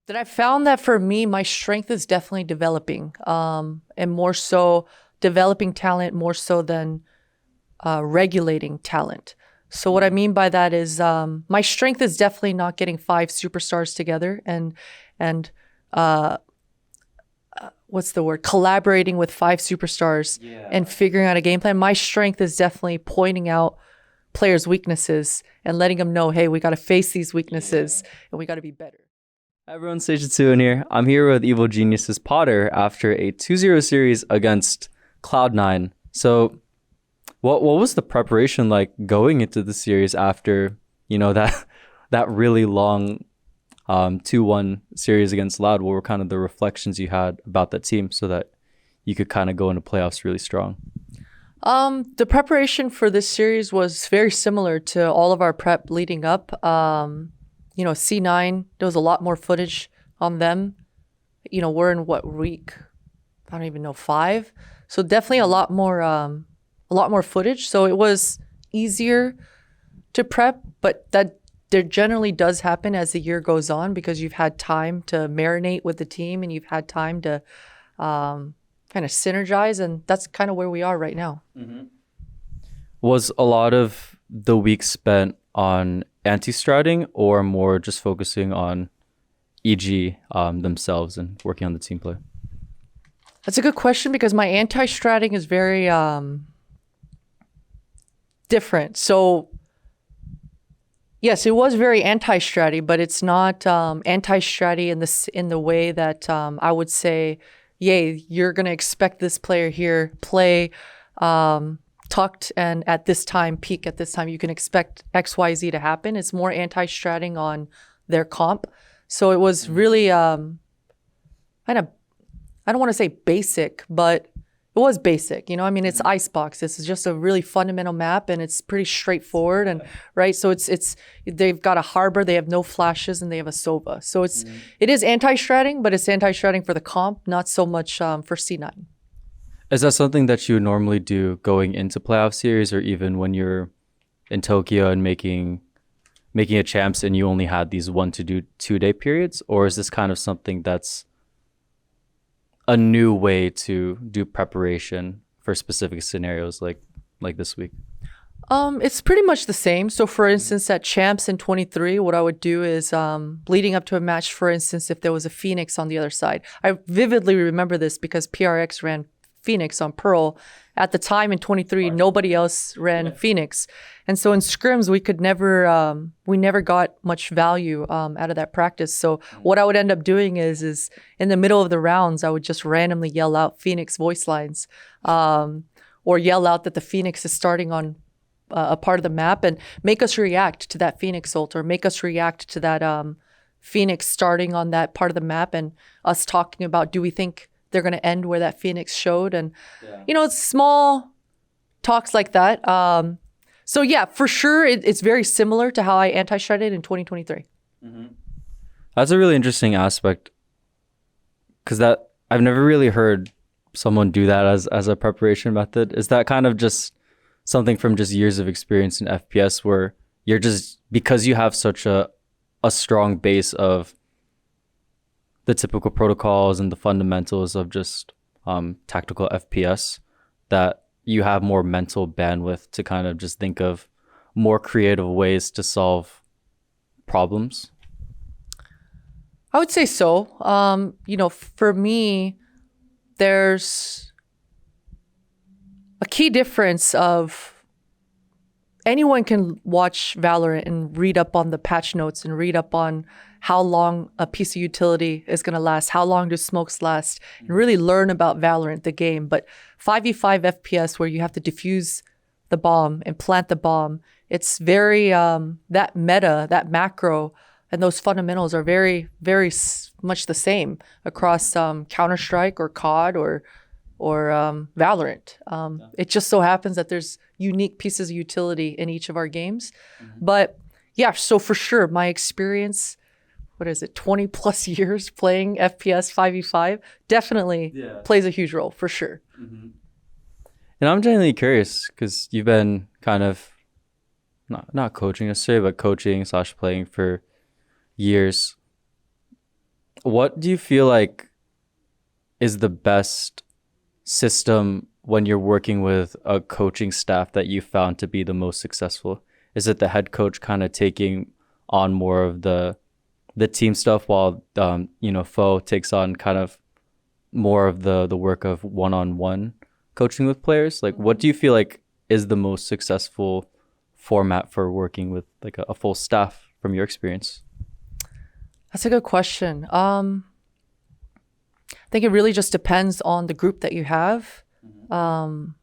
That I found that for me, my strength is definitely developing, and more so developing talent more so than regulating talent. So what I mean by that is my strength is definitely not getting five superstars together and uh, what's the word? Collaborating with five superstars and figuring out a game plan. My strength is definitely pointing out players' weaknesses and letting them know, hey, we got to face these weaknesses and we got to be better. Hi everyone, Station 2 in here. I'm here with Evil Genius's Potter after a 2-0 series against Cloud9. So what was the preparation like going into the series after, that really long 2-1 series against Loud? What were kind of the reflections you had about that team so that you could kind of go into playoffs really strong? The preparation for this series was very similar to all of our prep leading up. C9, there was a lot more footage on them. We're in what week? I don't even know, 5. So definitely a lot more footage. So it was easier to prep, but that there generally does happen as the year goes on because you've had time to marinate with the team and you've had time to kind of synergize, and that's kind of where we are right now. Mm-hmm. Was a lot of the week spent on anti-strating or more just focusing on EG themselves and working on the team play? That's a good question because my anti-strating is very different. So yes, it was very anti-stratty, but it's not anti-stratty in the way that I would say, yay, you're going to expect this player here play tucked and at this time, peak at this time. You can expect X, Y, Z to happen. It's more anti-stratting on their comp. So it was really kind of, I don't want to say basic, but it was basic. It's Icebox. This is just a really fundamental map, and it's pretty straightforward. And right, so it's they've got a harbor, they have no flashes, and they have a Sova. So it is anti-stratting, but it's anti-stratting for the comp, not so much for C9. Is that something that you would normally do going into playoff series, or even when you're in Tokyo and making a champs and you only had these 1 to 2 day periods? Or is this kind of something that's a new way to do preparation for specific scenarios like this week? It's pretty much the same. So for instance, at champs in 23, what I would do is leading up to a match, for instance, if there was a Phoenix on the other side. I vividly remember this because PRX ran Phoenix on Pearl. At the time in 23, nobody else ran Phoenix. And so in scrims, we never got much value out of that practice. So what I would end up doing is in the middle of the rounds, I would just randomly yell out Phoenix voice lines or yell out that the Phoenix is starting on a part of the map and make us react to that Phoenix ult or make us react to that Phoenix starting on that part of the map and us talking about, do we think they're going to end where that Phoenix showed? And, it's small talks like that. So yeah, for sure, it's very similar to how I anti-stratted in 2023. Mm-hmm. That's a really interesting aspect because I've never really heard someone do that as a preparation method. Is that kind of just something from just years of experience in FPS where you're just, because you have such a strong base of the typical protocols and the fundamentals of just tactical FPS, that you have more mental bandwidth to kind of just think of more creative ways to solve problems? I would say so. For me, there's a key difference of anyone can watch Valorant and read up on the patch notes and read up on how long a piece of utility is going to last, how long do smokes last, and really learn about Valorant, the game. But 5v5 FPS, where you have to defuse the bomb and plant the bomb, it's very, that meta, that macro, and those fundamentals are very, very much the same across Counter-Strike or COD or Valorant. It just so happens that there's unique pieces of utility in each of our games. Mm-hmm. But yeah, so for sure, my experience, 20 plus years playing FPS 5v5 definitely plays a huge role for sure. Mm-hmm. And I'm genuinely curious because you've been kind of not coaching necessarily, but coaching / playing for years. What do you feel like is the best system when you're working with a coaching staff that you found to be the most successful? Is it the head coach kind of taking on more of the team stuff while Fo takes on kind of more of the work of one-on-one coaching with players? Like, what do you feel like is the most successful format for working with like a full staff from your experience? That's a good question. I think it really just depends on the group that you have. Um,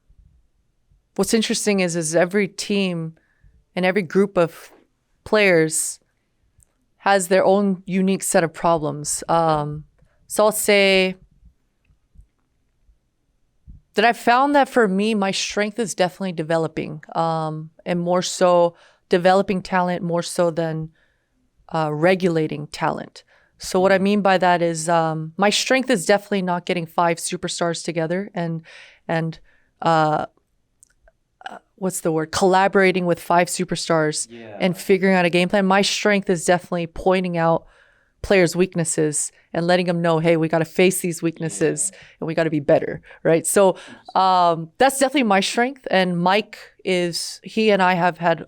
what's interesting is every team and every group of players has their own unique set of problems. So I'll say that I found that for me, my strength is definitely developing, and more so developing talent more so than regulating talent. So what I mean by that is my strength is definitely not getting five superstars together and what's the word? Collaborating with five superstars and figuring out a game plan. My strength is definitely pointing out players' weaknesses and letting them know, hey, we got to face these weaknesses and we got to be better, right? So that's definitely my strength. And Mike he and I have had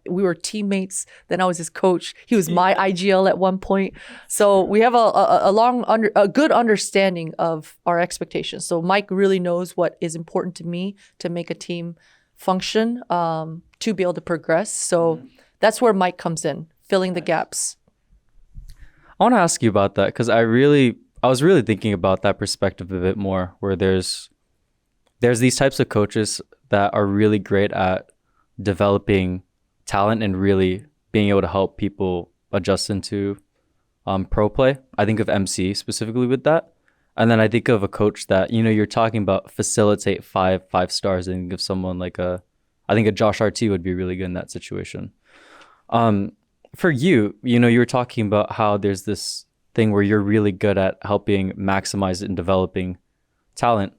we were teammates. Then I was his coach. He was my IGL at one point. So we have a good understanding of our expectations. So Mike really knows what is important to me to make a team function, to be able to progress. So that's where Mike comes in, filling the gaps. I want to ask you about that because I was really thinking about that perspective a bit more, where there's these types of coaches that are really great at developing talent and really being able to help people adjust into pro play. I think of MC specifically with that. And then I think of a coach that, you're talking about facilitate five stars, and give someone like I think a Josh RT would be really good in that situation. For you, you were talking about how there's this thing where you're really good at helping maximize and developing talent.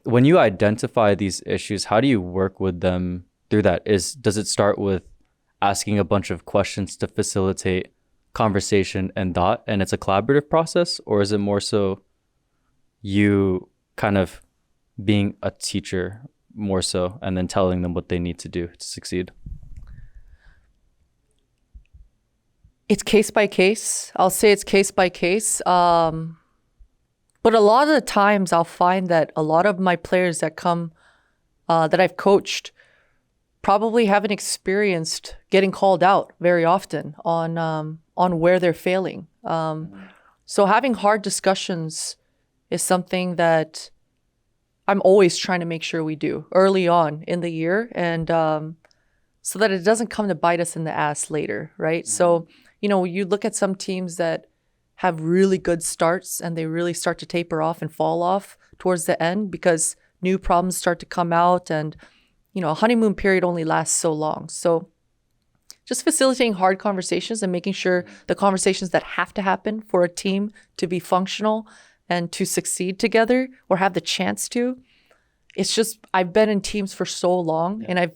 When you identify these issues, how do you work with them through that? Does it start with asking a bunch of questions to facilitate conversation and thought, and it's a collaborative process, or is it more so you kind of being a teacher more so and then telling them what they need to do to succeed? It's case by case. I'll say it's case by case. But a lot of the times I'll find that a lot of my players that come, that I've coached, probably haven't experienced getting called out very often on where they're failing. So having hard discussions is something that I'm always trying to make sure we do early on in the year, and so that it doesn't come to bite us in the ass later, right? So, you look at some teams that have really good starts and they really start to taper off and fall off towards the end because new problems start to come out, and a honeymoon period only lasts so long. So just facilitating hard conversations and making sure the conversations that have to happen for a team to be functional and to succeed together or have the chance to. It's just, I've been in teams for so long, and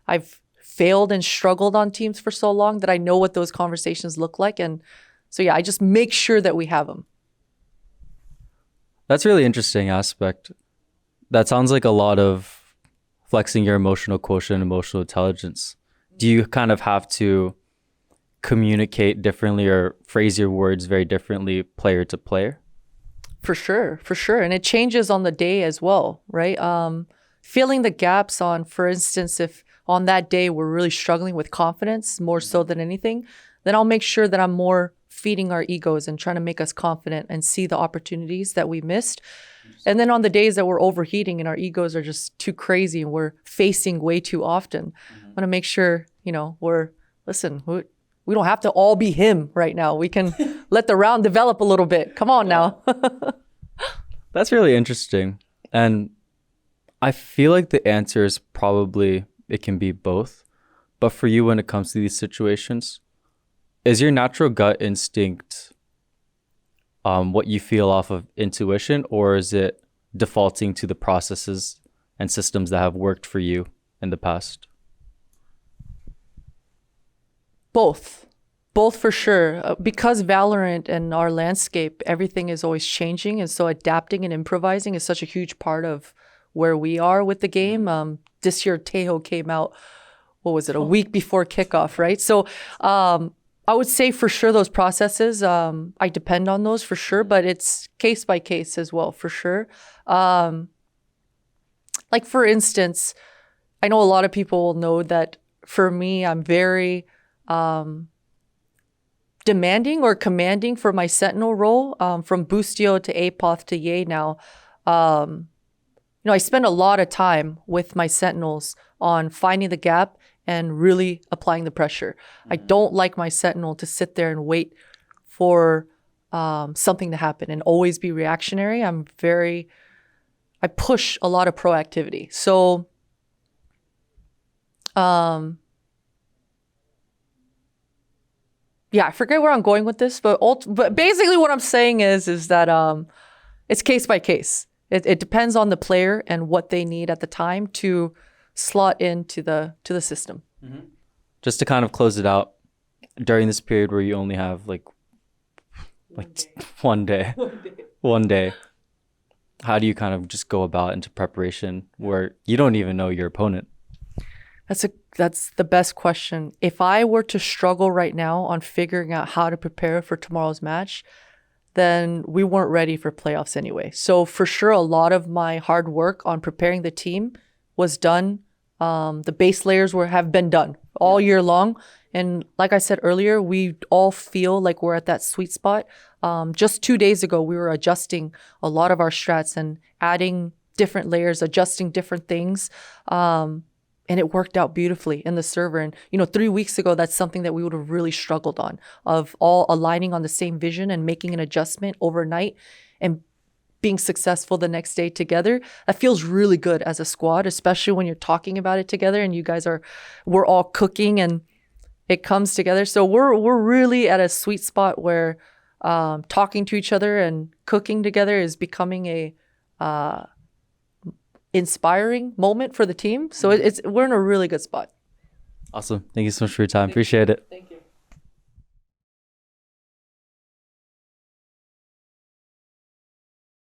I've failed and struggled on teams for so long that I know what those conversations look like. And so, I just make sure that we have them. That's a really interesting aspect. That sounds like a lot of flexing your emotional quotient, emotional intelligence. Do you kind of have to communicate differently or phrase your words very differently player to player? For sure. And it changes on the day as well, right? Filling the gaps on, for instance, if on that day we're really struggling with confidence more so than anything, then I'll make sure that I'm more feeding our egos and trying to make us confident and see the opportunities that we missed. And then on the days that we're overheating and our egos are just too crazy and we're facing way too often, I'm going to make sure, we don't have to all be him right now. We can let the round develop a little bit. Come on now. That's really interesting. And I feel like the answer is probably it can be both. But for you, when it comes to these situations, is your natural gut instinct what you feel off of intuition, or is it defaulting to the processes and systems that have worked for you in the past? Both both for sure. Because Valorant and our landscape, everything is always changing. And so adapting and improvising is such a huge part of where we are with the game. This year, Tejo came out, what was it, a week before kickoff, right? So I would say for sure those processes, I depend on those for sure, but it's case by case as well, for sure. Like for instance, I know a lot of people will know that for me, I'm very demanding or commanding for my Sentinel role, from Boostio to APOTH to Ye now. I spend a lot of time with my Sentinels on finding the gap and really applying the pressure. I don't like my Sentinel to sit there and wait for something to happen and always be reactionary. I push a lot of proactivity. So, yeah, I forget where I'm going with this, but basically what I'm saying is that it's case by case. It depends on the player and what they need at the time to slot into the system. Mm-hmm. Just to kind of close it out, during this period where you only have like one day, how do you kind of just go about into preparation where you don't even know your opponent? That's the best question. If I were to struggle right now on figuring out how to prepare for tomorrow's match, then we weren't ready for playoffs anyway. So for sure, a lot of my hard work on preparing the team was done. The base layers have been done all year long. And like I said earlier, we all feel like we're at that sweet spot. Just 2 days ago, we were adjusting a lot of our strats and adding different layers, adjusting different things. And it worked out beautifully in the server. And, 3 weeks ago, that's something that we would have really struggled on, of all aligning on the same vision and making an adjustment overnight and being successful the next day together. That feels really good as a squad, especially when you're talking about it together and we're all cooking and it comes together. So we're really at a sweet spot where talking to each other and cooking together is becoming a inspiring moment for the team. So we're in a really good spot. Awesome. Thank you so much for your time. Appreciate it. Thank you.